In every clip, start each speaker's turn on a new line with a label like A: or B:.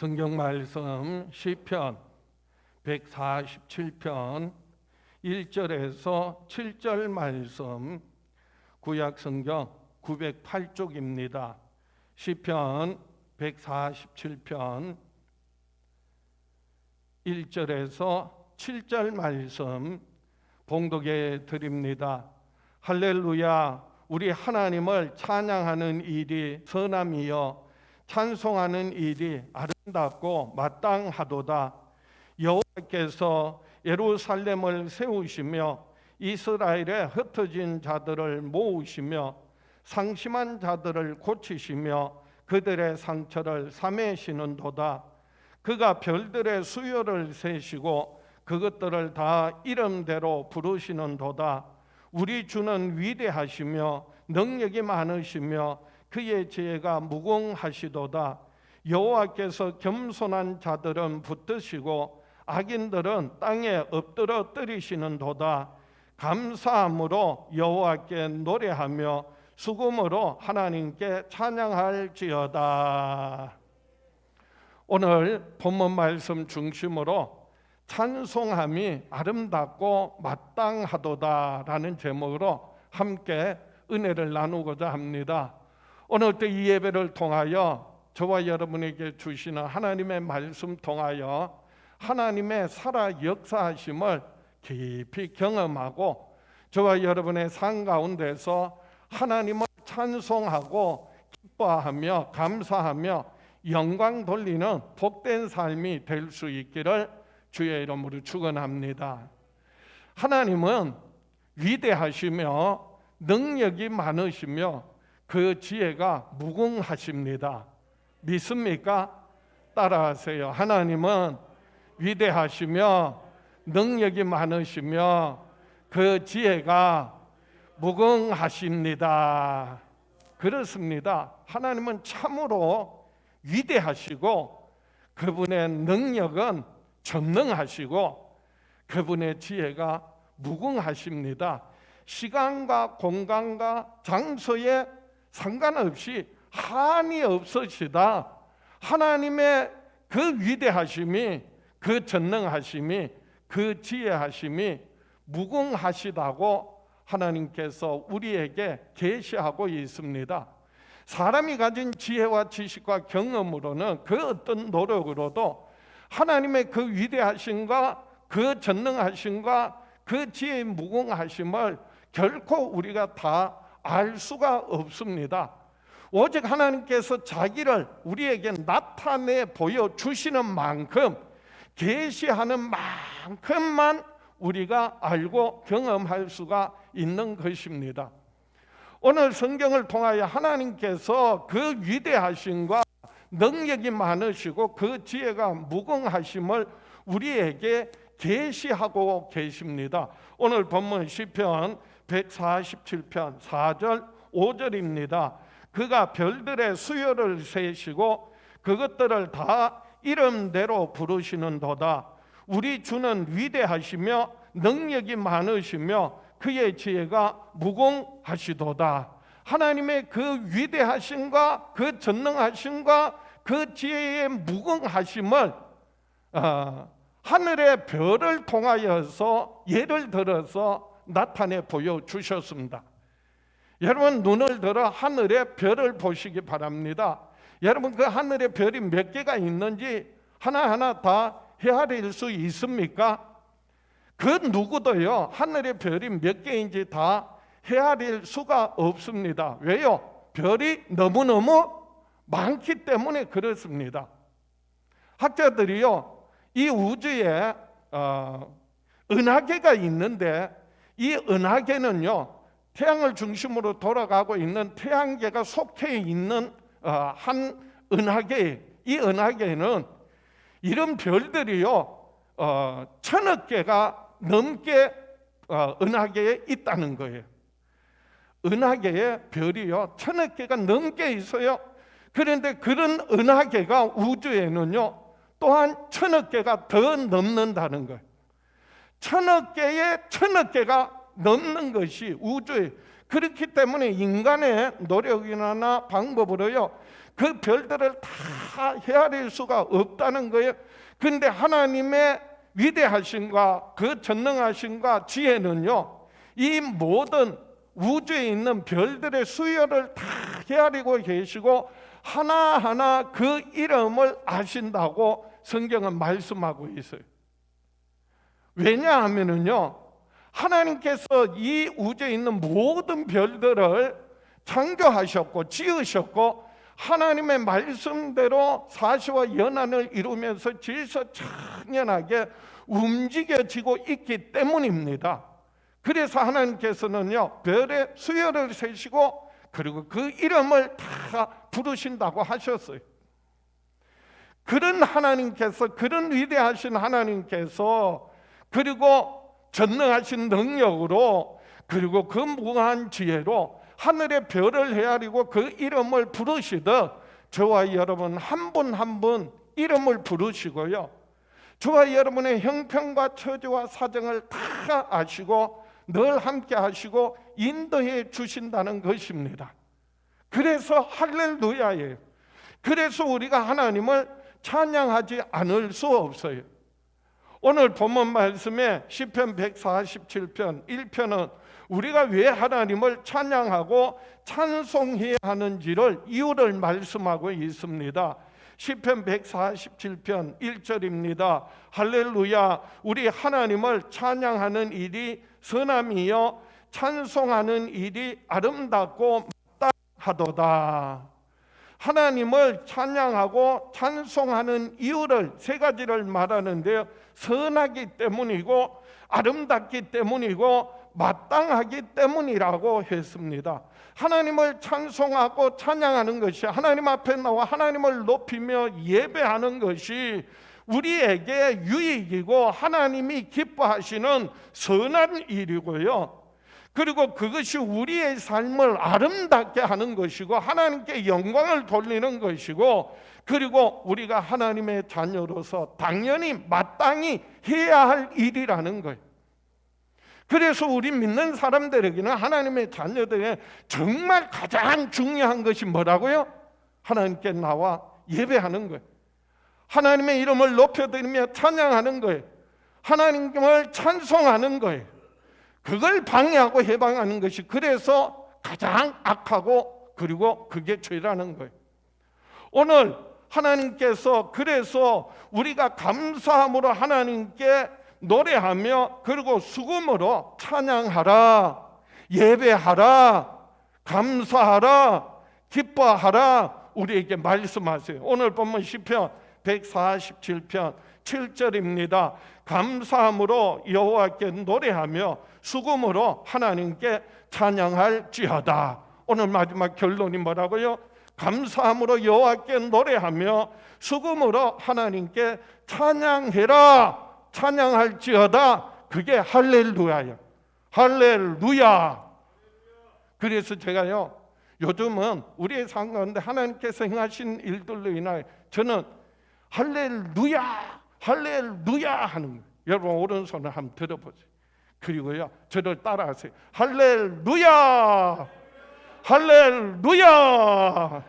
A: 성경 말씀 시편 147편 1절에서 7절 말씀, 구약 성경 908쪽입니다. 시편 147편 1절에서 7절 말씀 봉독해 드립니다. 할렐루야. 우리 하나님을 찬양하는 일이 선함이여 찬송하는 일이 아름답고 마땅하도다. 여호와께서 예루살렘을 세우시며 이스라엘의 흩어진 자들을 모으시며 상심한 자들을 고치시며 그들의 상처를 사매시는도다. 그가 별들의 수요를 세시고 그것들을 다 이름대로 부르시는도다. 우리 주는 위대하시며 능력이 많으시며 그의 지혜가 무궁하시도다. 여호와께서 겸손한 자들은 붙드시고 악인들은 땅에 엎드러 뜨리시는도다. 감사함으로 여호와께 노래하며 수금으로 하나님께 찬양할지어다. 오늘 본문 말씀 중심으로 찬송함이 아름답고 마땅하도다라는 제목으로 함께 은혜를 나누고자 합니다. 오늘 또 이 예배를 통하여 저와 여러분에게 주시는 하나님의 말씀 통하여 하나님의 살아 역사하심을 깊이 경험하고 저와 여러분의 삶 가운데서 하나님을 찬송하고 기뻐하며 감사하며 영광 돌리는 복된 삶이 될 수 있기를 주의 이름으로 축원합니다. 하나님은 위대하시며 능력이 많으시며 그 지혜가 무궁하십니다. 믿습니까? 따라하세요. 하나님은 위대하시며 능력이 많으시며 그 지혜가 무궁하십니다. 그렇습니다. 하나님은 참으로 위대하시고 그분의 능력은 전능하시고 그분의 지혜가 무궁하십니다. 시간과 공간과 장소에 상관없이 한이 없으시다. 하나님의 그 위대하심이, 그 전능하심이, 그 지혜하심이 무궁하시다고 하나님께서 우리에게 계시하고 있습니다. 사람이 가진 지혜와 지식과 경험으로는 그 어떤 노력으로도 하나님의 그 위대하심과 그 전능하심과 그 지혜의 무궁하심을 결코 우리가 다 알 수가 없습니다. 오직 하나님께서 자기를 우리에게 나타내 보여주시는 만큼, 계시하는 만큼만 우리가 알고 경험할 수가 있는 것입니다. 오늘 성경을 통하여 하나님께서 그 위대하심과 능력이 많으시고 그 지혜가 무궁하심을 우리에게 계시하고 계십니다. 오늘 본문 시편 147편 4절 5절입니다. 그가 별들의 수요를 세시고 그것들을 다 이름대로 부르시는도다. 우리 주는 위대하시며 능력이 많으시며 그의 지혜가 무궁하시도다. 하나님의 그 위대하심과 그 전능하심과 그 지혜의 무궁하심을 하늘의 별을 통하여서 예를 들어서 나타내 보여주셨습니다. 여러분 눈을 들어 하늘의 별을 보시기 바랍니다. 여러분 그 하늘의 별이 몇 개가 있는지 하나하나 다 헤아릴 수 있습니까? 그 누구도요 하늘의 별이 몇 개인지 다 헤아릴 수가 없습니다. 왜요? 별이 너무너무 많기 때문에 그렇습니다. 학자들이요 이 우주에 은하계가 있는데 이 은하계는요 태양을 중심으로 돌아가고 있는 태양계가 속해 있는 한 은하계, 이 은하계는 이런 별들이요 1000억 개가 넘게 은하계에 있다는 거예요. 은하계에 별이요 1000억 개가 넘게 있어요. 그런데 그런 은하계가 우주에는요 또한 1000억 개가 더 넘는다는 거예요. 1000억 개에 1000억 개가 넘는 것이 우주에, 그렇기 때문에 인간의 노력이나 방법으로요 그 별들을 다 헤아릴 수가 없다는 거예요. 그런데 하나님의 위대하심과 그 전능하심과 지혜는요, 이 모든 우주에 있는 별들의 수요를 다 헤아리고 계시고 하나하나 그 이름을 아신다고 성경은 말씀하고 있어요. 왜냐하면요, 하나님께서 이 우주에 있는 모든 별들을 창조하셨고 지으셨고 하나님의 말씀대로 사시와 연한을 이루면서 질서천연하게 움직여지고 있기 때문입니다. 그래서 하나님께서는요, 별의 수요를 세시고 그리고 그 이름을 다 부르신다고 하셨어요. 그런 하나님께서, 그런 위대하신 하나님께서, 그리고 전능하신 능력으로, 그리고 그 무한한 지혜로 하늘의 별을 헤아리고 그 이름을 부르시듯 저와 여러분 한 분 한 분 이름을 부르시고요, 저와 여러분의 형편과 처지와 사정을 다 아시고 늘 함께 하시고 인도해 주신다는 것입니다. 그래서 할렐루야예요. 그래서 우리가 하나님을 찬양하지 않을 수 없어요. 오늘 본문 말씀에 시편 147편 1편은 우리가 왜 하나님을 찬양하고 찬송해야 하는지를 이유를 말씀하고 있습니다. 시편 147편 1절입니다. 할렐루야, 우리 하나님을 찬양하는 일이 선함이요 찬송하는 일이 아름답고 마땅하도다. 하나님을 찬양하고 찬송하는 이유를 세 가지를 말하는데요, 선하기 때문이고 아름답기 때문이고 마땅하기 때문이라고 했습니다. 하나님을 찬송하고 찬양하는 것이, 하나님 앞에 나와 하나님을 높이며 예배하는 것이 우리에게 유익이고 하나님이 기뻐하시는 선한 일이고요, 그리고 그것이 우리의 삶을 아름답게 하는 것이고 하나님께 영광을 돌리는 것이고, 그리고 우리가 하나님의 자녀로서 당연히 마땅히 해야 할 일이라는 거예요. 그래서 우리 믿는 사람들에게는, 하나님의 자녀들에게 정말 가장 중요한 것이 뭐라고요? 하나님께 나와 예배하는 거예요. 하나님의 이름을 높여드리며 찬양하는 거예요. 하나님을 찬송하는 거예요. 그걸 방해하고 해방하는 것이 그래서 가장 악하고, 그리고 그게 죄라는 거예요. 오늘 하나님께서 그래서 우리가 감사함으로 하나님께 노래하며 그리고 수금으로 찬양하라, 예배하라, 감사하라, 기뻐하라 우리에게 말씀하세요. 오늘 본문 시편 147편 7절입니다. 감사함으로 여호와께 노래하며 수금으로 하나님께 찬양할지어다. 오늘 마지막 결론이 뭐라고요? 감사함으로 여호와께 노래하며 수금으로 하나님께 찬양해라, 찬양할지어다. 그게 할렐루야예요. 할렐루야. 그래서 제가요, 요즘은 우리의 삶 가운데 하나님께서 행하신 일들로 인하여 저는 할렐루야, 할렐루야 하는 거예요. 여러분 오른손을 한번 들어보세요. 그리고요, 저를 따라하세요. 할렐루야, 할렐루야.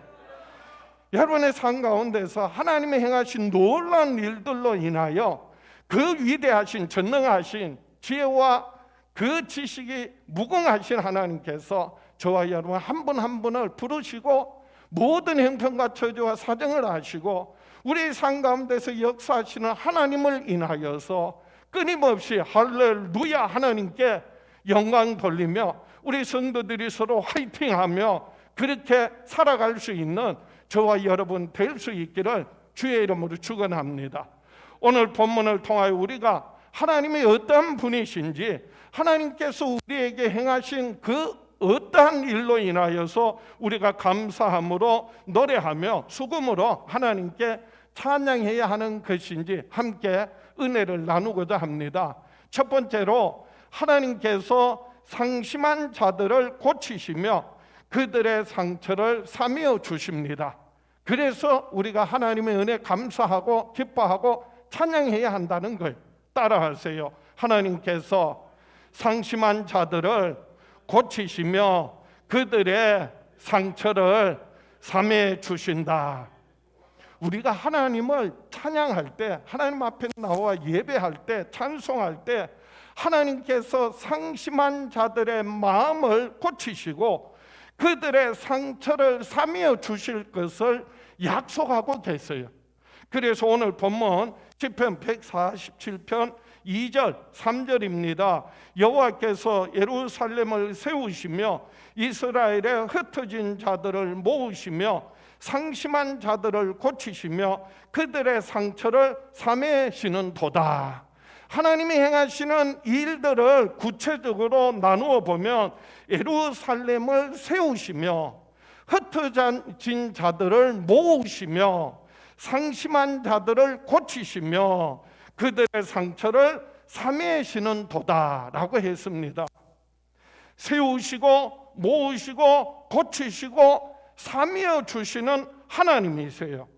A: 여러분의 삶 가운데서 하나님의 행하신 놀라운 일들로 인하여 그 위대하신 전능하신 지혜와 그 지식이 무궁하신 하나님께서 저와 여러분 한 분 한 분을 부르시고 모든 형편과 처지와 사정을 아시고 우리 삶 가운데서 역사하시는 하나님을 인하여서 끊임없이 할렐루야 하나님께 영광 돌리며 우리 성도들이 서로 화이팅하며 그렇게 살아갈 수 있는 저와 여러분 될 수 있기를 주의 이름으로 축원합니다. 오늘 본문을 통하여 우리가 하나님이 어떠한 분이신지, 하나님께서 우리에게 행하신 그 어떠한 일로 인하여서 우리가 감사함으로 노래하며 수금으로 하나님께 찬양해야 하는 것인지 함께 은혜를 나누고자 합니다. 첫 번째로 하나님께서 상심한 자들을 고치시며 그들의 상처를 사미어 주십니다. 그래서 우리가 하나님의 은혜 감사하고 기뻐하고 찬양해야 한다는 걸 따라하세요. 하나님께서 상심한 자들을 고치시며 그들의 상처를 삼해 주신다. 우리가 하나님을 찬양할 때, 하나님 앞에 나와 예배할 때, 찬송할 때 하나님께서 상심한 자들의 마음을 고치시고 그들의 상처를 사며 주실 것을 약속하고 계세요. 그래서 오늘 본문 시편 147편 2절 3절입니다. 여호와께서 예루살렘을 세우시며 이스라엘의 흩어진 자들을 모으시며 상심한 자들을 고치시며 그들의 상처를 사매시는도다. 하나님이 행하시는 일들을 구체적으로 나누어 보면 예루살렘을 세우시며 흩어진 자들을 모으시며 상심한 자들을 고치시며 그들의 상처를 사매시는도다라고 했습니다. 세우시고 모으시고 고치시고 사며 주시는 하나님이세요.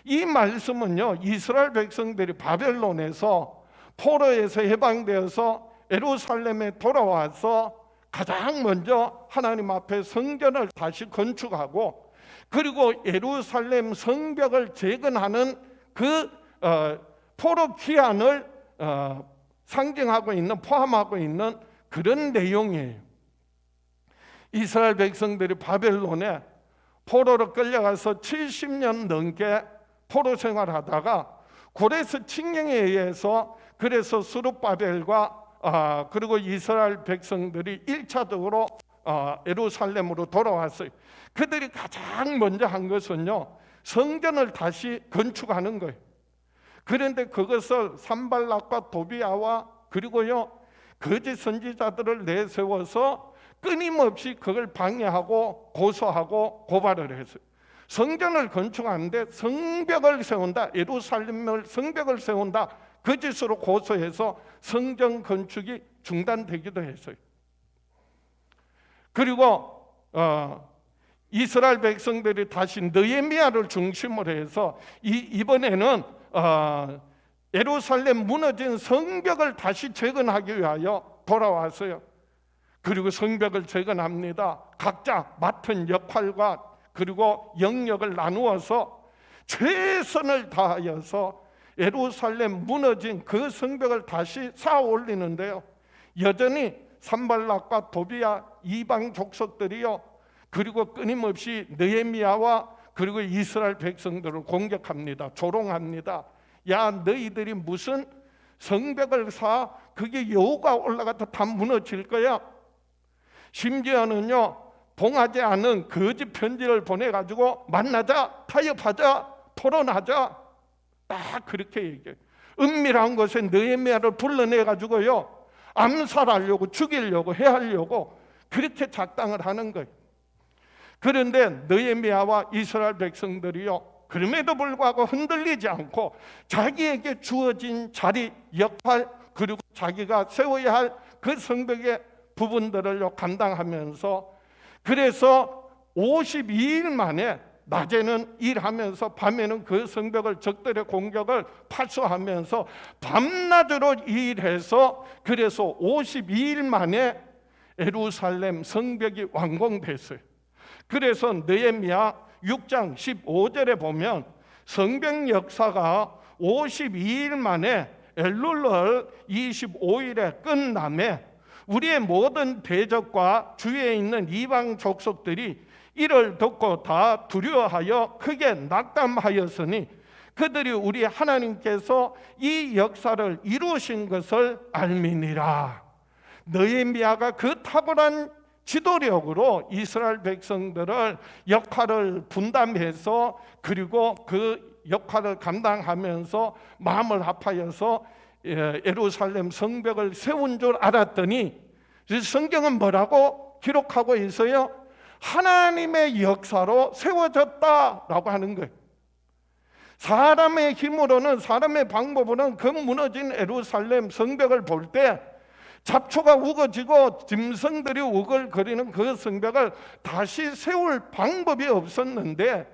A: 이 말씀은요, 이스라엘 백성들이 바벨론에서 포로에서 해방되어서 예루살렘에 돌아와서 가장 먼저 하나님 앞에 성전을 다시 건축하고 그리고 예루살렘 성벽을 재건하는 그 포로 귀환을 상징하고 있는, 포함하고 있는 그런 내용이에요. 이스라엘 백성들이 바벨론에 포로로 끌려가서 70년 넘게 포로 생활하다가 고레스 칙령에 의해서 그래서 스룹바벨과 그리고 이스라엘 백성들이 1차적으로 예루살렘으로 돌아왔어요. 그들이 가장 먼저 한 것은요, 성전을 다시 건축하는 거예요. 그런데 그것을 산발락과 도비아와 그리고요 거짓 선지자들을 내세워서 끊임없이 그걸 방해하고 고소하고 고발을 했어요. 성전을 건축하는데 성벽을 세운다, 예루살렘을 성벽을 세운다, 거짓으로 고소해서 성전 건축이 중단되기도 했어요. 그리고 이스라엘 백성들이 다시 느헤미야를 중심으로 해서 이번에는 예루살렘 무너진 성벽을 다시 재건하기 위하여 돌아왔어요. 그리고 성벽을 재건합니다. 각자 맡은 역할과 그리고 영역을 나누어서 최선을 다하여서 예루살렘 무너진 그 성벽을 다시 쌓아 올리는데요, 여전히 산발락과 도비아 이방 족속들이요 그리고 끊임없이 느헤미야와 그리고 이스라엘 백성들을 공격합니다. 조롱합니다. 야, 너희들이 무슨 성벽을 쌓아? 그게 여호가 올라가도 다 무너질 거야. 심지어는요 봉하지 않은 거짓 편지를 보내가지고 만나자, 타협하자, 토론하자, 딱 그렇게 얘기해요. 은밀한 곳에 느헤미야를 불러내가지고요 암살하려고, 죽이려고, 해하려고 그렇게 작당을 하는 거예요. 그런데 느헤미야와 이스라엘 백성들이요 그럼에도 불구하고 흔들리지 않고 자기에게 주어진 자리, 역할 그리고 자기가 세워야 할 그 성벽의 부분들을 감당하면서, 그래서 52일 만에 낮에는 일하면서 밤에는 그 성벽을 적들의 공격을 파수하면서 밤낮으로 일해서 그래서 52일 만에 예루살렘 성벽이 완공됐어요. 그래서 느헤미야 6장 15절에 보면 성벽 역사가 52일 만에 엘룰월 25일에 끝남에 우리의 모든 대적과 주위에 있는 이방 족속들이 이를 듣고 다 두려워하여 크게 낙담하였으니 그들이 우리 하나님께서 이 역사를 이루신 것을 알미니라. 느헤미야가 그 탁월한 지도력으로 이스라엘 백성들을 역할을 분담해서 그리고 그 역할을 감당하면서 마음을 합하여서 예루살렘 성벽을 세운 줄 알았더니 성경은 뭐라고 기록하고 있어요? 하나님의 역사로 세워졌다라고 하는 거예요. 사람의 힘으로는, 사람의 방법으로는 그 무너진 예루살렘 성벽을 볼 때 잡초가 우거지고 짐승들이 우글거리는 그 성벽을 다시 세울 방법이 없었는데,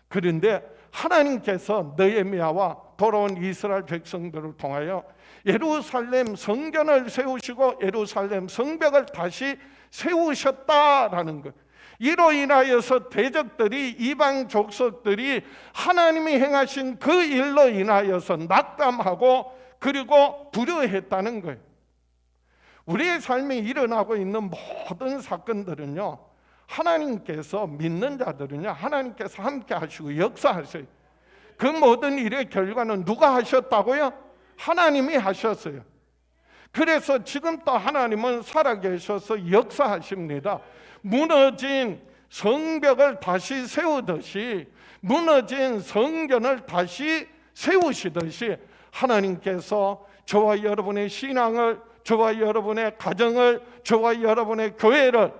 A: 그런데 하나님께서 느헤미야와 돌아온 이스라엘 백성들을 통하여 예루살렘 성전을 세우시고 예루살렘 성벽을 다시 세우셨다라는 것. 이로 인하여서 대적들이, 이방 족속들이 하나님이 행하신 그 일로 인하여서 낙담하고 그리고 두려워했다는 거예요. 우리의 삶에 일어나고 있는 모든 사건들은요, 하나님께서, 믿는 자들은요, 하나님께서 함께 하시고 역사하세요. 그 모든 일의 결과는 누가 하셨다고요? 하나님이 하셨어요. 그래서 지금 또 하나님은 살아계셔서 역사하십니다. 무너진 성벽을 다시 세우듯이, 무너진 성전을 다시 세우시듯이 하나님께서 저와 여러분의 신앙을, 저와 여러분의 가정을, 저와 여러분의 교회를,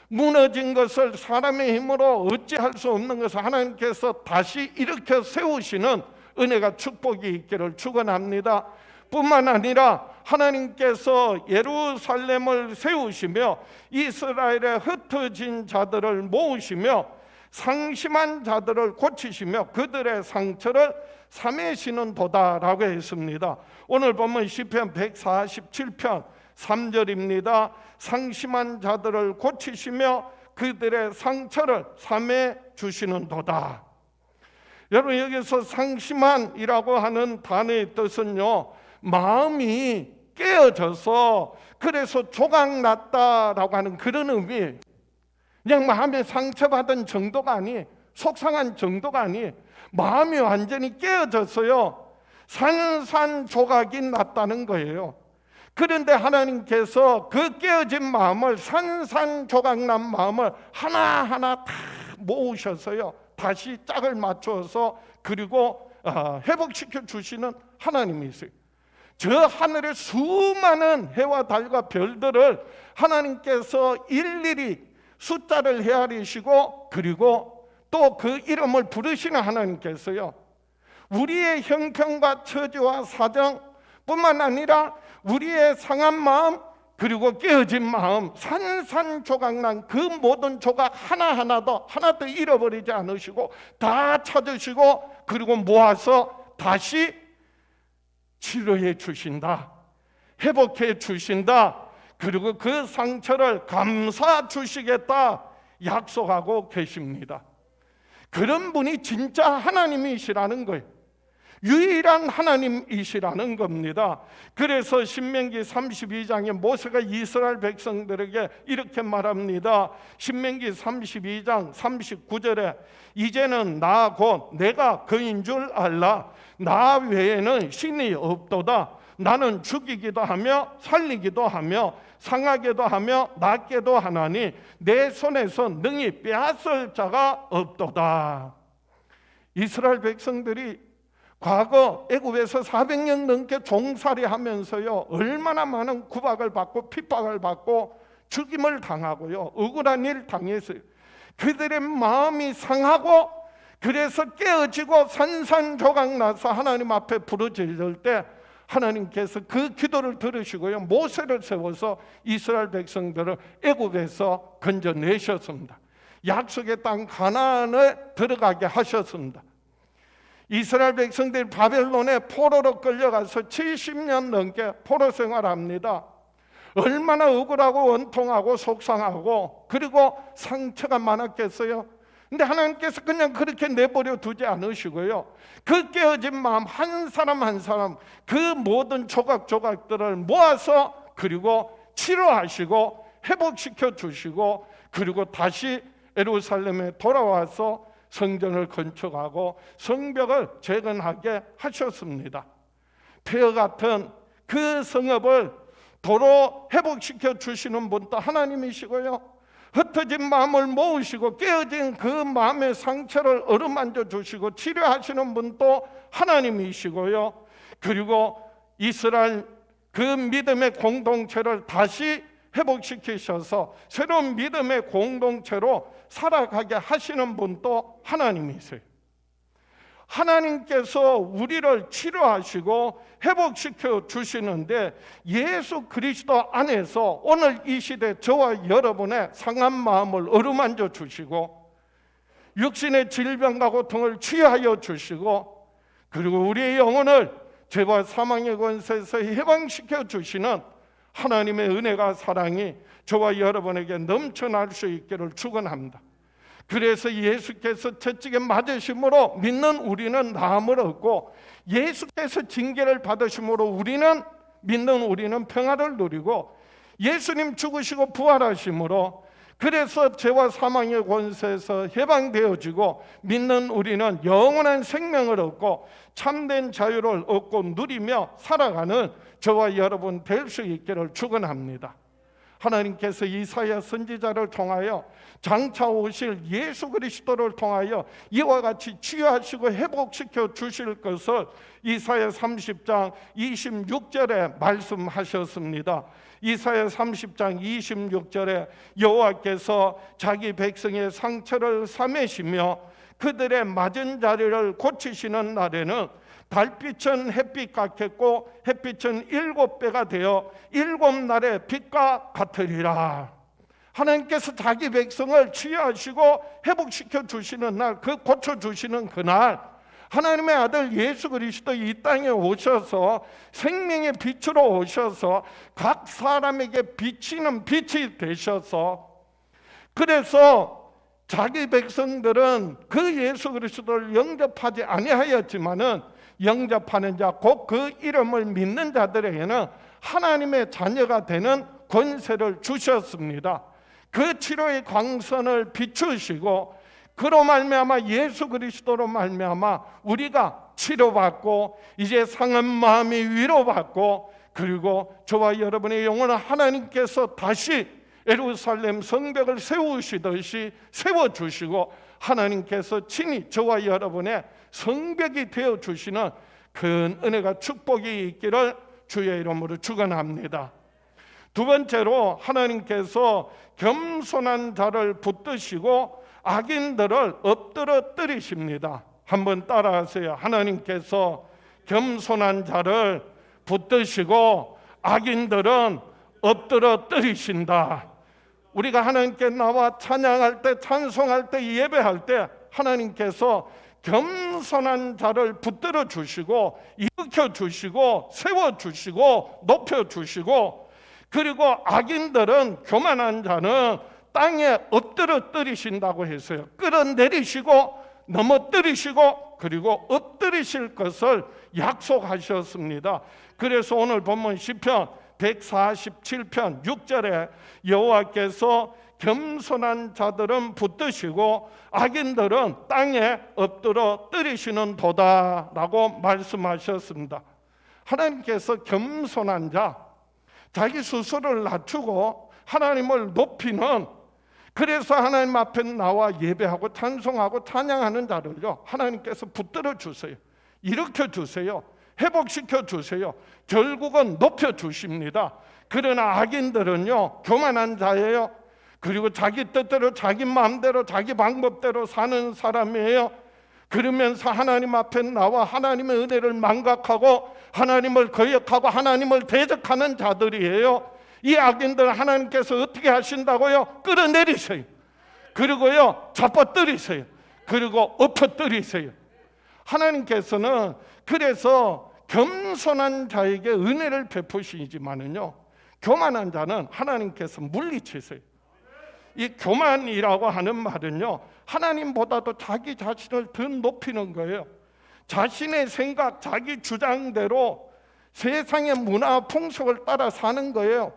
A: 무너진 것을 사람의 힘으로 어찌할 수 없는 것을 하나님께서 다시 일으켜 세우시는 은혜가, 축복이 있기를 축원합니다. 뿐만 아니라 하나님께서 예루살렘을 세우시며 이스라엘의 흩어진 자들을 모으시며 상심한 자들을 고치시며 그들의 상처를 사매시는 도다라고 했습니다. 오늘 보면 시편 147편 3절입니다. 상심한 자들을 고치시며 그들의 상처를 사매 주시는 도다. 여러분, 여기서 상심한이라고 하는 단어의 뜻은요, 마음이 깨어져서 그래서 조각났다라고 하는 그런 의미. 그냥 마음에 상처받은 정도가 아니, 속상한 정도가 아니, 마음이 완전히 깨어졌어요. 산산조각이 났다는 거예요. 그런데 하나님께서 그 깨어진 마음을, 산산조각난 마음을 하나하나 다 모으셔서요, 다시 짝을 맞춰서 그리고 회복시켜 주시는 하나님이세요. 저 하늘의 수많은 해와 달과 별들을 하나님께서 일일이 숫자를 헤아리시고 그리고 또 그 이름을 부르시는 하나님께서요, 우리의 형편과 처지와 사정 뿐만 아니라 우리의 상한 마음 그리고 깨어진 마음, 산산조각난 그 모든 조각 하나도 잃어버리지 않으시고 다 찾으시고 그리고 모아서 다시 치료해 주신다, 회복해 주신다, 그리고 그 상처를 감싸 주시겠다 약속하고 계십니다. 그런 분이 진짜 하나님이시라는 거예요. 유일한 하나님이시라는 겁니다. 그래서 신명기 32장에 모세가 이스라엘 백성들에게 이렇게 말합니다. 신명기 32장 39절에 이제는 나 곧 내가 그인 줄 알라. 나 외에는 신이 없도다. 나는 죽이기도 하며 살리기도 하며 상하게도 하며 낫게도 하나니 내 손에서 능히 빼앗을 자가 없도다. 이스라엘 백성들이 과거 애굽에서 400년 넘게 종살이 하면서요, 얼마나 많은 구박을 받고 핍박을 받고 죽임을 당하고요, 억울한 일 당했어요. 그들의 마음이 상하고 그래서 깨어지고 산산조각 나서 하나님 앞에 부르짖을 때 하나님께서 그 기도를 들으시고요, 모세를 세워서 이스라엘 백성들을 애굽에서 건져내셨습니다. 약속의 땅 가나안에 들어가게 하셨습니다. 이스라엘 백성들이 바벨론에 포로로 끌려가서 70년 넘게 포로 생활합니다. 얼마나 억울하고 원통하고 속상하고 그리고 상처가 많았겠어요. 근데 하나님께서 그냥 그렇게 내버려 두지 않으시고요, 그 깨어진 마음 한 사람 한 사람 그 모든 조각조각들을 모아서 그리고 치료하시고 회복시켜 주시고 그리고 다시 예루살렘에 돌아와서 성전을 건축하고 성벽을 재건하게 하셨습니다. 폐허 같은 그 성읍을 도로 회복시켜 주시는 분도 하나님이시고요, 흩어진 마음을 모으시고 깨어진 그 마음의 상처를 어루만져 주시고 치료하시는 분도 하나님이시고요, 그리고 이스라엘 그 믿음의 공동체를 다시 회복시키셔서 새로운 믿음의 공동체로 살아가게 하시는 분도 하나님이세요. 하나님께서 우리를 치료하시고 회복시켜 주시는데 예수 그리스도 안에서 오늘 이 시대 저와 여러분의 상한 마음을 어루만져 주시고 육신의 질병과 고통을 치유하여 주시고 그리고 우리의 영혼을 죄와 사망의 권세에서 해방시켜 주시는 하나님의 은혜가 사랑이 저와 여러분에게 넘쳐날 수 있기를 축원합니다. 그래서 예수께서 채찍에 맞으심으로 믿는 우리는 나음을 얻고, 예수께서 징계를 받으심으로 믿는 우리는 평화를 누리고, 예수님 죽으시고 부활하심으로 그래서 죄와 사망의 권세에서 해방되어지고 믿는 우리는 영원한 생명을 얻고 참된 자유를 얻고 누리며 살아가는 저와 여러분 될 수 있기를 축원합니다. 하나님께서 이사야 선지자를 통하여 장차 오실 예수 그리스도를 통하여 이와 같이 치유하시고 회복시켜 주실 것을 이사야 30장 26절에 말씀하셨습니다. 이사야 30장 26절에 여호와께서 자기 백성의 상처를 싸매시며 그들의 맞은 자리를 고치시는 날에는 달빛은 햇빛 같겠고 햇빛은 7배가 되어 7날의 빛과 같으리라. 하나님께서 자기 백성을 치유하시고 회복시켜 주시는 날, 그 고쳐주시는 그날 하나님의 아들 예수 그리스도 이 땅에 오셔서 생명의 빛으로 오셔서 각 사람에게 비치는 빛이 되셔서, 그래서 자기 백성들은 그 예수 그리스도를 영접하지 아니하였지만은 영접하는 자, 곧 그 이름을 믿는 자들에게는 하나님의 자녀가 되는 권세를 주셨습니다. 그 치료의 광선을 비추시고 그로 말미암아 예수 그리스도로 말미암아 우리가 치료받고 이제 상한 마음이 위로받고, 그리고 저와 여러분의 영혼을 하나님께서 다시 예루살렘 성벽을 세우시듯이 세워주시고 하나님께서 친히 저와 여러분의 성벽이 되어주시는 큰 은혜가 축복이 있기를 주의 이름으로 축원합니다. 두 번째로 하나님께서 겸손한 자를 붙드시고 악인들을 엎드러뜨리십니다. 한번 따라하세요. 하나님께서 겸손한 자를 붙드시고 악인들은 엎드러뜨리신다. 우리가 하나님께 나와 찬양할 때, 찬송할 때, 예배할 때 하나님께서 겸손한 자를 붙들어 주시고 일으켜 주시고 세워 주시고 높여 주시고, 그리고 악인들은, 교만한 자는 땅에 엎드러뜨리신다고 했어요. 끌어내리시고 넘어뜨리시고 그리고 엎드리실 것을 약속하셨습니다. 그래서 오늘 본문 시편 147편 6절에 여호와께서 겸손한 자들은 붙드시고 악인들은 땅에 엎드러뜨리시는 도다라고 말씀하셨습니다. 하나님께서 겸손한 자, 자기 스스로를 낮추고 하나님을 높이는, 그래서 하나님 앞에 나와 예배하고 찬송하고 찬양하는 자를요 하나님께서 붙들어 주세요. 일으켜 주세요. 회복시켜 주세요. 결국은 높여 주십니다. 그러나 악인들은요 교만한 자예요. 그리고 자기 뜻대로 자기 마음대로 자기 방법대로 사는 사람이에요. 그러면서 하나님 앞에 나와 하나님의 은혜를 망각하고 하나님을 거역하고 하나님을 대적하는 자들이에요. 이 악인들 하나님께서 어떻게 하신다고요? 끌어내리세요. 그리고요 잡아뜨리세요. 그리고 엎어뜨리세요. 하나님께서는 그래서 겸손한 자에게 은혜를 베푸시지만은요 교만한 자는 하나님께서 물리치세요. 이 교만이라고 하는 말은요 하나님보다도 자기 자신을 더 높이는 거예요. 자신의 생각, 자기 주장대로 세상의 문화 풍속을 따라 사는 거예요.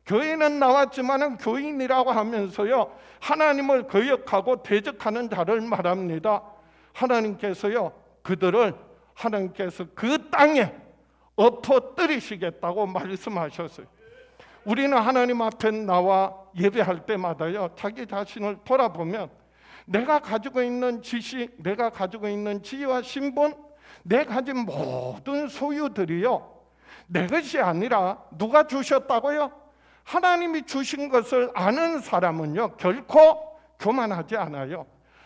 A: 교회는 나왔지만은 교인이라고 하면서요 하나님을 거역하고 대적하는 자를 말합니다. 하나님께서요 그들을 하나님께서 그 땅에 엎어뜨리시겠다고 말씀하셨어요. 우리는 하나님 앞에 나와 예배할 때마다요 자기 자신을 돌아보면 내가 가지고 있는 지식, 내가 가지고 있는 지위와 신분, 내 가진 모든 소유들이요 내 것이 아니라 누가 주셨다고요? 하나님이 주신 것을 아는 사람은요 결코 교만하지 않아요.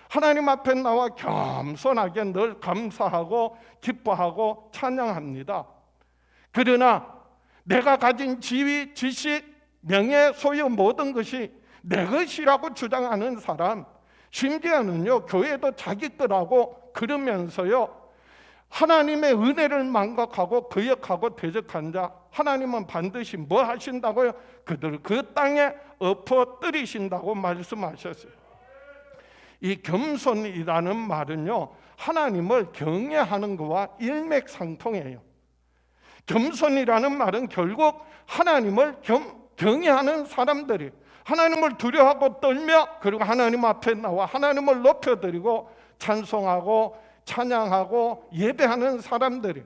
A: 하나님 앞에 나와 겸손하게 늘 감사하고 기뻐하고 찬양합니다. 그러나 내가 가진 지위, 지식, 명예, 소유 모든 것이 내 것이라고 주장하는 사람, 심지어는요 교회도 자기 거라고 그러면서요 하나님의 은혜를 망각하고 거역하고 대적한 자, 하나님은 반드시 뭐 하신다고요? 그들을 그 땅에 엎어뜨리신다고 말씀하셨어요. 이 겸손이라는 말은요, 하나님을 경외하는 것과 일맥상통해요. 겸손이라는 말은 결국 하나님을 경외하는 사람들이, 하나님을 두려워하고 떨며 그리고 하나님 앞에 나와 하나님을 높여드리고 찬송하고 찬양하고 예배하는 사람들이,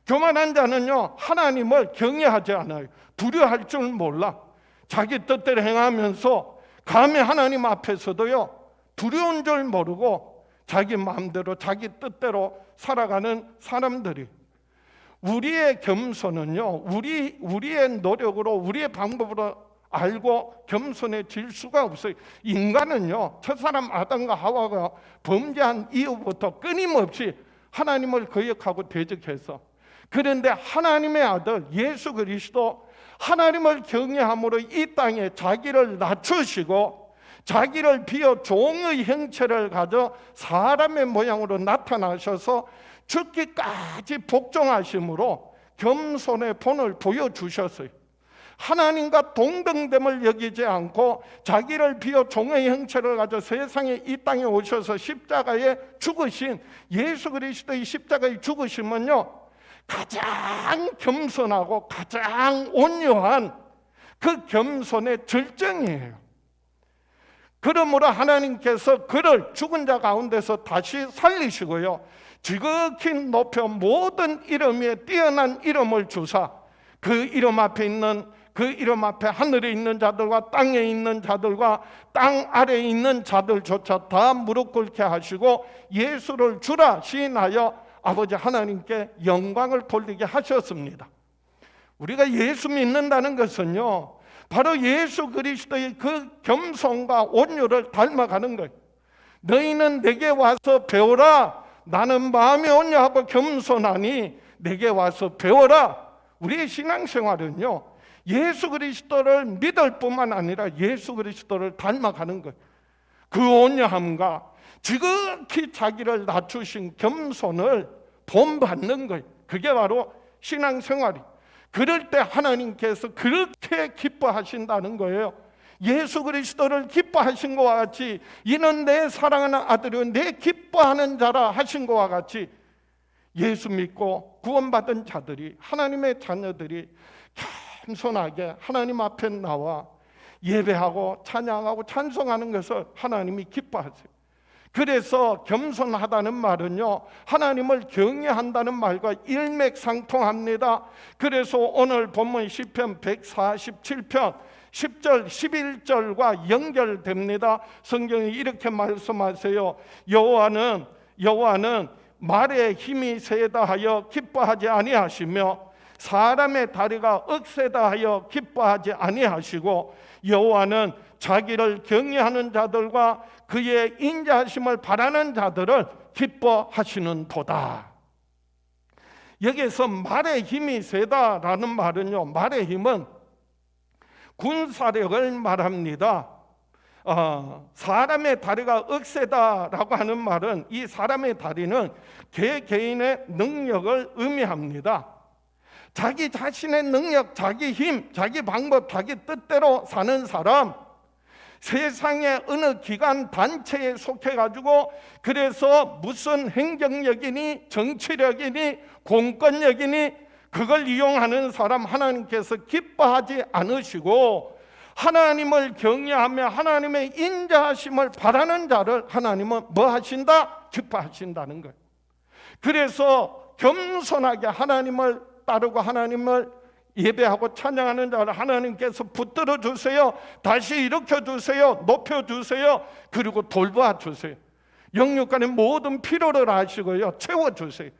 A: 교만한 자는요, 하나님을 경외하지 않아요. 두려워할 줄 몰라. 자기 뜻대로 행하면서 감히 하나님 앞에서도요, 두려운 줄 모르고 자기 마음대로 자기 뜻대로 살아가는 사람들이, 우리의 겸손은요, 우리의 노력으로 우리의 방법으로 알고 겸손해질 수가 없어요. 인간은요, 첫사람 아담과 하와가 범죄한 이후부터 끊임없이 하나님을 거역하고 대적해서, 그런데 하나님의 아들 예수 그리스도 하나님을 경외함으로 이 땅에 자기를 낮추시고 자기를 비어 종의 형체를 가져 사람의 모양으로 나타나셔서 죽기까지 복종하심으로 겸손의 본을 보여주셨어요. 하나님과 동등됨을 여기지 않고 자기를 비어 종의 형체를 가져 세상에 이 땅에 오셔서 십자가에 죽으신 예수 그리스도의 십자가의 죽으심은요, 가장 겸손하고 가장 온유한 그 겸손의 절정이에요. 그러므로 하나님께서 그를 죽은 자 가운데서 다시 살리시고요, 지극히 높여 모든 이름 위에 뛰어난 이름을 주사 그 이름 앞에 있는, 그 이름 앞에 하늘에 있는 자들과 땅에 있는 자들과 땅 아래에 있는 자들조차 다 무릎 꿇게 하시고 예수를 주라 시인하여 아버지 하나님께 영광을 돌리게 하셨습니다. 우리가 예수 믿는다는 것은요, 바로 예수 그리스도의 그 겸손과 온유를 닮아가는 거예요. 너희는 내게 와서 배워라. 나는 마음이 온유하고 겸손하니 내게 와서 배워라. 우리의 신앙생활은요, 예수 그리스도를 믿을 뿐만 아니라 예수 그리스도를 닮아가는 거예요. 그 온유함과 지극히 자기를 낮추신 겸손을 본받는 거예요. 그게 바로 신앙생활이에요. 그럴 때 하나님께서 그렇게 기뻐하신다는 거예요. 예수 그리스도를 기뻐하신 것과 같이 이는 내 사랑하는 아들이요 내 기뻐하는 자라 하신 것과 같이 예수 믿고 구원받은 자들이, 하나님의 자녀들이 겸손하게 하나님 앞에 나와 예배하고 찬양하고 찬송하는 것을 하나님이 기뻐하세요. 그래서 겸손하다는 말은요, 하나님을 경외한다는 말과 일맥상통합니다. 그래서 오늘 본문 시편 147편 10절 11절과 연결됩니다. 성경이 이렇게 말씀하세요. 여호와는 말의 힘이 세다 하여 기뻐하지 아니하시며 사람의 다리가 억세다 하여 기뻐하지 아니하시고 여호와는 자기를 경외하는 자들과 그의 인자하심을 바라는 자들을 기뻐하시는 도다. 여기서 말의 힘이 세다라는 말은요, 말의 힘은 군사력을 말합니다. 사람의 다리가 억세다라고 하는 말은 이 사람의 다리는 개개인의 능력을 의미합니다. 자기 자신의 능력, 자기 힘, 자기 방법, 자기 뜻대로 사는 사람, 세상의 어느 기관 단체에 속해가지고 그래서 무슨 행정력이니 정치력이니 공권력이니 그걸 이용하는 사람 하나님께서 기뻐하지 않으시고 하나님을 경외하며 하나님의 인자하심을 바라는 자를 하나님은 뭐 하신다? 기뻐하신다는 거예요. 그래서 겸손하게 하나님을 따르고 하나님을 예배하고 찬양하는 자를 하나님께서 붙들어 주세요. 다시 일으켜 주세요. 높여 주세요. 그리고 돌봐 주세요. 영육간의 모든 필요를 아시고요, 채워 주세요.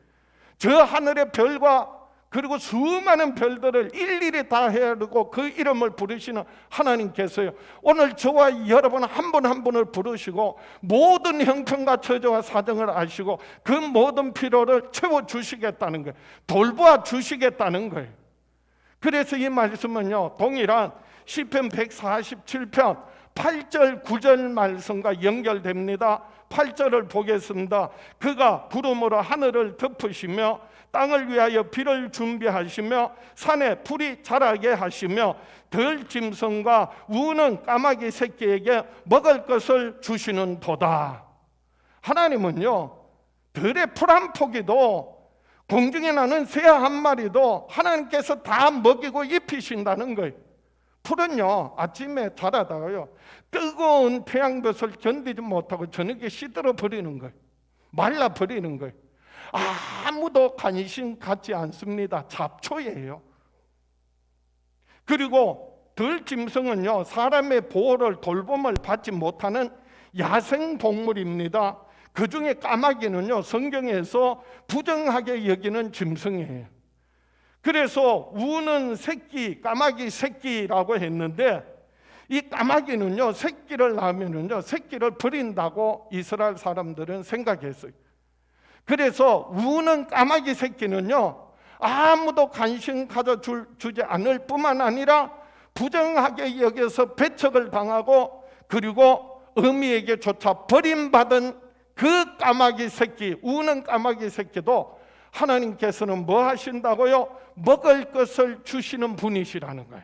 A: 저 하늘의 별과 그리고 수많은 별들을 일일이 다 헤아리고 그 이름을 부르시는 하나님께서요, 오늘 저와 여러분 한 분 한 분을 부르시고 모든 형편과 처지와 사정을 아시고 그 모든 필요를 채워주시겠다는 거예요. 돌보아 주시겠다는 거예요. 그래서 이 말씀은요, 동일한 시편 147편 8절 9절 말씀과 연결됩니다. 8절을 보겠습니다. 그가 구름으로 하늘을 덮으시며 땅을 위하여 비를 준비하시며 산에 풀이 자라게 하시며 들짐승과 우는 까마귀 새끼에게 먹을 것을 주시는 도다. 하나님은요, 들의 풀 한 포기도 공중에 나는 새 한 마리도 하나님께서 다 먹이고 입히신다는 거예요. 풀은요, 아침에 자라다가요, 뜨거운 태양볕을 견디지 못하고 저녁에 시들어 버리는 거예요. 말라 버리는 거예요. 아무도 관심 갖지 않습니다. 잡초예요. 그리고 들짐승은요, 사람의 보호를 돌봄을 받지 못하는 야생 동물입니다. 그 중에 까마귀는요, 성경에서 부정하게 여기는 짐승이에요. 그래서 우는 새끼, 까마귀 새끼라고 했는데, 이 까마귀는요, 새끼를 낳으면은요, 새끼를 버린다고 이스라엘 사람들은 생각했어요. 그래서 우는 까마귀 새끼는요, 아무도 관심 가져주지 않을 뿐만 아니라 부정하게 여겨서 배척을 당하고, 그리고 어미에게조차 버림받은 그 까마귀 새끼, 우는 까마귀 새끼도 하나님께서는 뭐 하신다고요? 먹을 것을 주시는 분이시라는 거예요.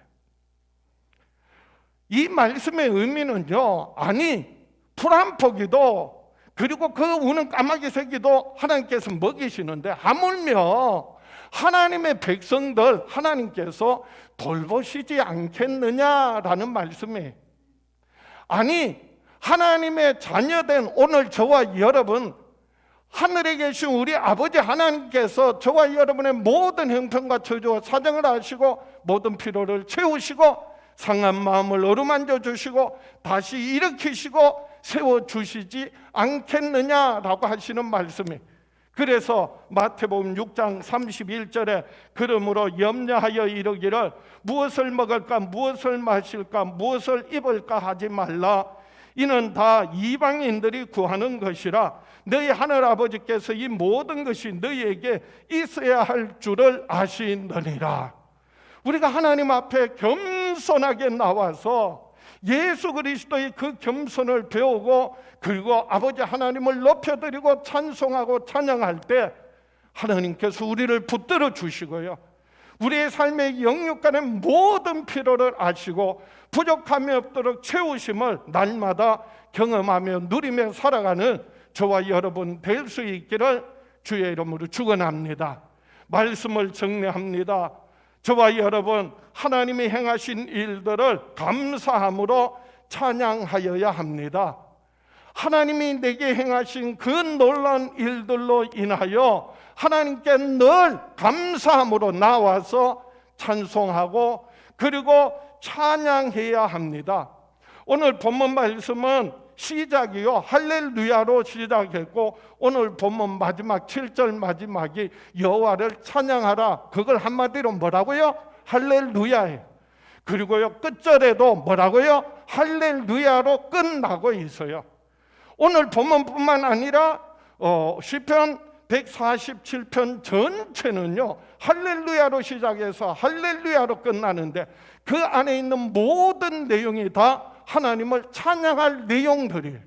A: 이 말씀의 의미는요, 아니 풀 한 포기도, 그리고 그 우는 까마귀 새끼도 하나님께서 먹이시는데, 하물며 하나님의 백성들 하나님께서 돌보시지 않겠느냐라는 말씀이에요. 아니 하나님의 자녀된 오늘 저와 여러분, 하늘에 계신 우리 아버지 하나님께서 저와 여러분의 모든 형편과 처지와 사정을 아시고 모든 필요를 채우시고 상한 마음을 어루만져 주시고 다시 일으키시고 세워주시지 않겠느냐라고 하시는 말씀이. 그래서 마태복음 6장 31절에 그러므로 염려하여 이르기를 무엇을 먹을까 무엇을 마실까 무엇을 입을까 하지 말라. 이는 다 이방인들이 구하는 것이라. 너희 하늘 아버지께서 이 모든 것이 너희에게 있어야 할 줄을 아시느니라. 우리가 하나님 앞에 겸손하게 나와서 예수 그리스도의 그 겸손을 배우고, 그리고 아버지 하나님을 높여드리고 찬송하고 찬양할 때 하나님께서 우리를 붙들어 주시고요, 우리의 삶의 영육간의 모든 필요를 아시고 부족함이 없도록 채우심을 날마다 경험하며 누리며 살아가는 저와 여러분 될 수 있기를 주의 이름으로 축원합니다. 말씀을 정리합니다. 저와 여러분, 하나님이 행하신 일들을 감사함으로 찬양하여야 합니다. 하나님이 내게 행하신 그 놀라운 일들로 인하여 하나님께 늘 감사함으로 나와서 찬송하고 그리고 찬양해야 합니다. 오늘 본문 말씀은 시작이요, 할렐루야로 시작했고, 오늘 본문 마지막 7절 마지막이 여호와를 찬양하라, 그걸 한마디로 뭐라고요? 할렐루야예요. 그리고요 끝절에도 뭐라고요? 할렐루야로 끝나고 있어요. 오늘 본문뿐만 아니라 시편 147편 전체는요 할렐루야로 시작해서 할렐루야로 끝나는데, 그 안에 있는 모든 내용이 다 하나님을 찬양할 내용들이에요.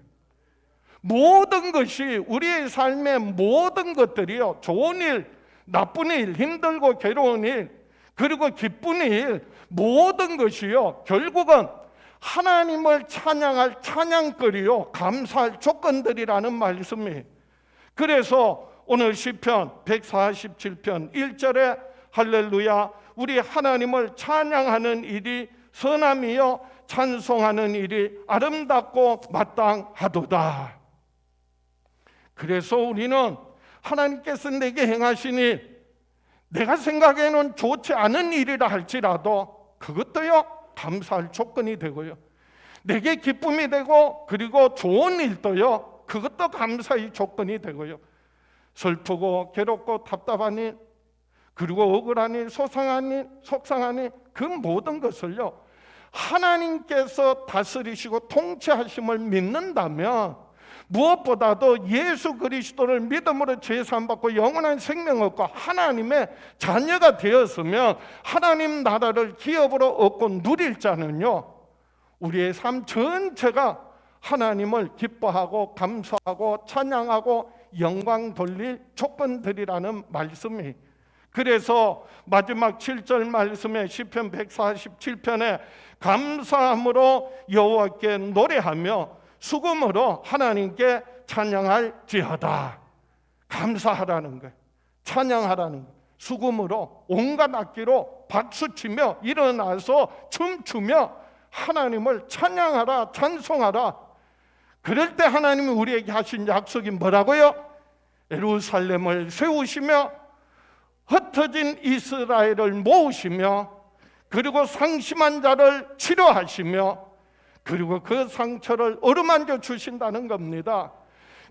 A: 모든 것이, 우리의 삶의 모든 것들이요, 좋은 일, 나쁜 일, 힘들고 괴로운 일, 그리고 기쁜 일, 모든 것이요 결국은 하나님을 찬양할 찬양거리요, 감사할 조건들이라는 말씀이에요. 그래서 오늘 시편 147편 1절에 할렐루야, 우리 하나님을 찬양하는 일이 선함이요 찬송하는 일이 아름답고 마땅하도다. 그래서 우리는 하나님께서 내게 행하신 일, 내가 생각에는 좋지 않은 일이라 할지라도 그것도요 감사할 조건이 되고요, 내게 기쁨이 되고 그리고 좋은 일도요 그것도 감사의 조건이 되고요, 슬프고 괴롭고 답답한 일, 그리고 억울한 일, 속상한 일, 그 모든 것을요 하나님께서 다스리시고 통치하심을 믿는다면, 무엇보다도 예수 그리스도를 믿음으로 죄사함받고 영원한 생명 얻고 하나님의 자녀가 되었으면 하나님 나라를 기업으로 얻고 누릴 자는요 우리의 삶 전체가 하나님을 기뻐하고 감사하고 찬양하고 영광 돌릴 조건들이라는 말씀이. 그래서 마지막 7절 말씀에 시편 147편에 감사함으로 여호와께 노래하며 수금으로 하나님께 찬양할지어다. 감사하라는 거예요. 찬양하라는 거예요. 수금으로 온갖 악기로 박수치며 일어나서 춤추며 하나님을 찬양하라, 찬송하라. 그럴 때 하나님이 우리에게 하신 약속이 뭐라고요? 예루살렘을 세우시며 흩어진 이스라엘을 모으시며 그리고 상심한 자를 치료하시며 그리고 그 상처를 어루만져 주신다는 겁니다.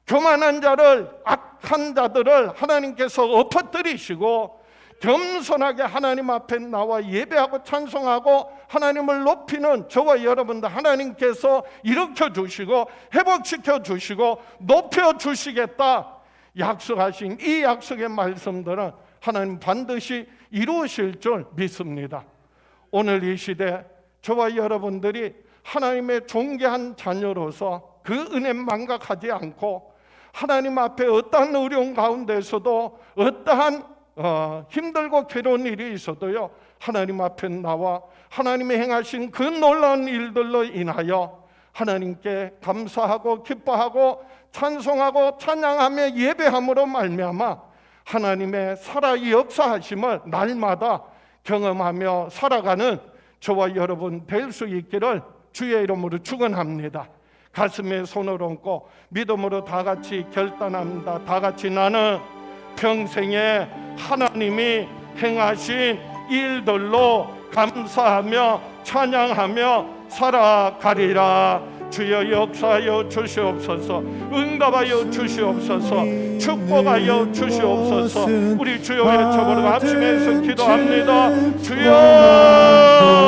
A: 교만한 자를, 악한 자들을 하나님께서 엎어뜨리시고 겸손하게 하나님 앞에 나와 예배하고 찬송하고 하나님을 높이는 저와 여러분들 하나님께서 일으켜 주시고 회복시켜 주시고 높여 주시겠다 약속하신 이 약속의 말씀들은 하나님 반드시 이루실 줄 믿습니다. 오늘 이 시대 저와 여러분들이 하나님의 존귀한 자녀로서 그 은혜 망각하지 않고 하나님 앞에 어떠한 어려운 가운데서도 어떠한 힘들고 괴로운 일이 있어도요 하나님 앞에 나와 하나님이 행하신 그 놀라운 일들로 인하여 하나님께 감사하고 기뻐하고 찬송하고 찬양하며 예배함으로 말미암아 하나님의 살아 역사하심을 날마다 경험하며 살아가는 저와 여러분 될 수 있기를 주의 이름으로 축원합니다. 가슴에 손을 얹고 믿음으로 다 같이 결단합니다. 다 같이 나는 평생에 하나님이 행하신 일들로 감사하며 찬양하며 살아가리라. 주여 역사하여 주시옵소서. 응답하여 주시옵소서. 축복하여 주시옵소서. 우리 주여 외쳐보고 합심해서 기도합니다. 주여